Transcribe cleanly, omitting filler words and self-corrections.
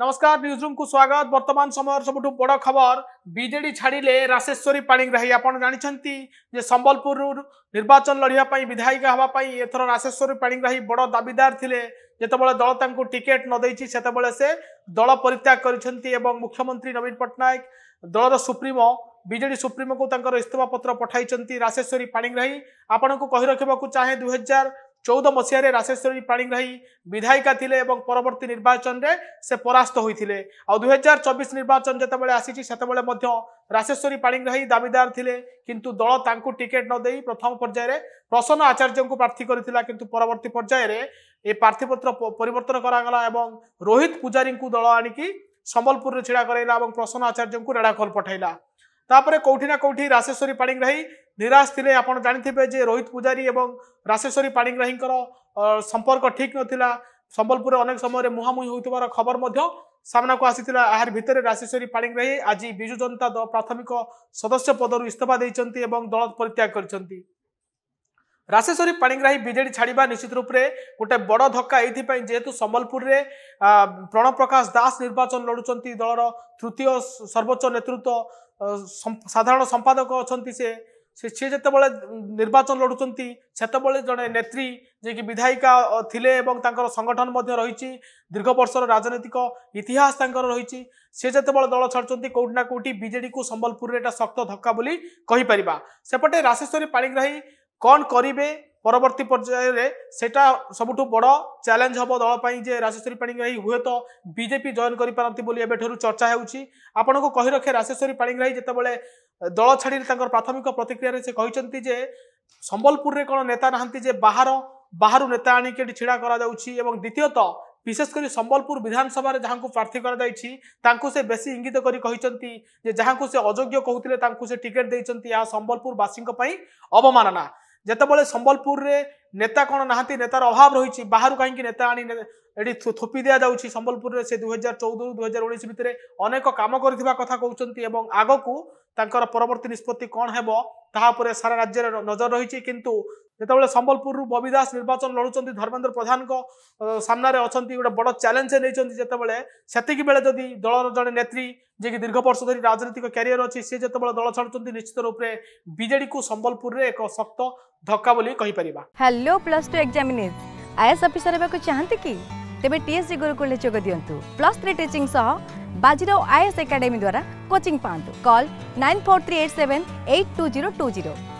नमस्कार news room को स्वागत। वर्तमान समय सबुठ बड़ खबर बीजेडी छाड़िले राशेश्वरी पाणिग्राही। आपण जानते जे संबलपुर निर्वाचन लड़िया विधायिका हाँपाई एथर राशेश्वरी पाणिग्राही बड़ दाबीदार थिले। जेतेबेले दल तांको टिकेट न देछि सेतेबेले से दल परित्याग करिसेंती एवं मुख्यमंत्री नवीन पट्टनायक दलर सुप्रीमो बीजेडी सुप्रीमो को तांकर इस्तीफा पत्र पठाइचंती राशेश्वरी पाणिग्राही। आपण को कहि रखिबाकू चाहे 2014 मसीह राशेश्वरी पाणिग्राही विधायिका थिले एवं परवर्ती निर्वाचन रे से परास्त होइथिले। आ 2024 निर्वाचन जेतेबेले आसीछि सेतेबेले मध्य राशेश्वरी पाणिग्राही दाबीदार थिले, किंतु दल तांकु टिकेट न देई प्रथम पर्याय रे प्रसन्न आचार्य को प्रार्थी करथिला, किंतु परवर्ती पर्याय रे ए प्रार्थीपत्र परिवर्तन करागला एवं रोहित पुजारी को दल आनिकी संबलपुर रे छिड़ा करैला एवं प्रसन्न आचार्य को रेडाखोल पठाइला। तापरे कोठी ना कोठी राशेश्वरी पाणिग्राही निराश थिले। आपण जानिथिबे जे रोहित पुजारी एवं राशेश्वरी पाणिग्राही संपर्क ठीक नथिला। संबलपुर अनेक समय मुहामुही होइतबार खबर मध्य सामना को आसीथिला। आहार भितरे राशेश्वरी पाणिग्राही आज बिजु जनता दल प्राथमिक सदस्य पदरु इस्तीफा दैचंती एवं दल परित्याग करचंती। राशेश्वरी पाणिग्राही बीजेडी छाड़िबा निश्चित रूप से गोटे बड़ धक्का एथि जेहेतु संबलपुर रे प्रणव प्रकाश दास निर्वाचन लड़ुचंती। दलर तृतीय सर्वोच्च नेतृत्व साधारण संपादक अच्छा से जेतेबेले निर्वाचन लड़ुचंती सेतेबेले जड़े नेत्री जे कि विधायिका थिले एवं तांकर संगठन मध्य रही दीर्घ वर्षर राजनीतिक इतिहास तांकर रही। से जेतेबेले दल छाड़ुचंती कोठी ना कोठी बीजेडी को संबलपुर रे एटा शक्त धक्का बोली कहि परिबा। सेपटे राशेश्वरी पाणिग्राही कौन करिवे परवर्ती पर्याय रे सेटा सबुठु बड़ चैलेंज हम दल पई जे राशेश्वरी पाणिग्राही हुए तो बीजेपी जॉइन करि पारंती बोली एबेठरू चर्चा हेउची। आपण को कहि रखे राशेश्वरी पाणिग्राही जेतेबेले दल छाड़ी तांकर प्राथमिक प्रतिक्रिया रे से कहिसंती जे संबलपुर रे कोन नेता नाहंती जे बाहर नेता आनी के छिड़ा करा जाउची एवं द्वितीयतः विशेषकर संबलपुर विधानसभा रे जहां को प्रार्थी करा जाइछि तांको से बेसी इंगित करी कहिसंती जे जहां को से अयोग्य कहउतिले तांको से टिकट दैचंती। या संबलपुर वासिंक पई अवमानना। जेतेबेले संबलपुर रे नेता कोन नाहंती नेतार अभाव रही बाहर कहीं नेता आनी एडी थोपी दिया जाउछि। संबलपुर रे से 2014 2019 भितरे अनेक काम करथिबा कथा कहउचंती एवं आगकू तांकर परवर्ती निष्पत्ति कौन हेबो ताहा परे सारा राज्य रे नजर रही। किंतु जेतेबेले संबलपुर बबी दास निर्वाचन लड़ुचंती धर्मेंद्र प्रधान को सामना रे अछंती गोटे बड़ चैलेंज नैचंती। जेतेबेले सेतिकी बेले जदी दलर जड़े नेत्री जे कि दीर्घ वर्ष धरी राजनीतिक कैरियर अच्छी से जेतेबेले दल छाड़ुचंती निश्चित रूप से बीजेडी को संबलपुर रे एक शक्त धक्का बोली कहि परिबा। हेलो +2 एग्जामिनीज आईएएस ऑफिसर हेबाकू चाहंती कि तेबे टीएससी गुरुकुल ले जोग दियंतु। +3 टीचिंग सह बाजीराव आईएएस एकेडमी द्वारा कोचिंग पांतु। कॉल 9438782020।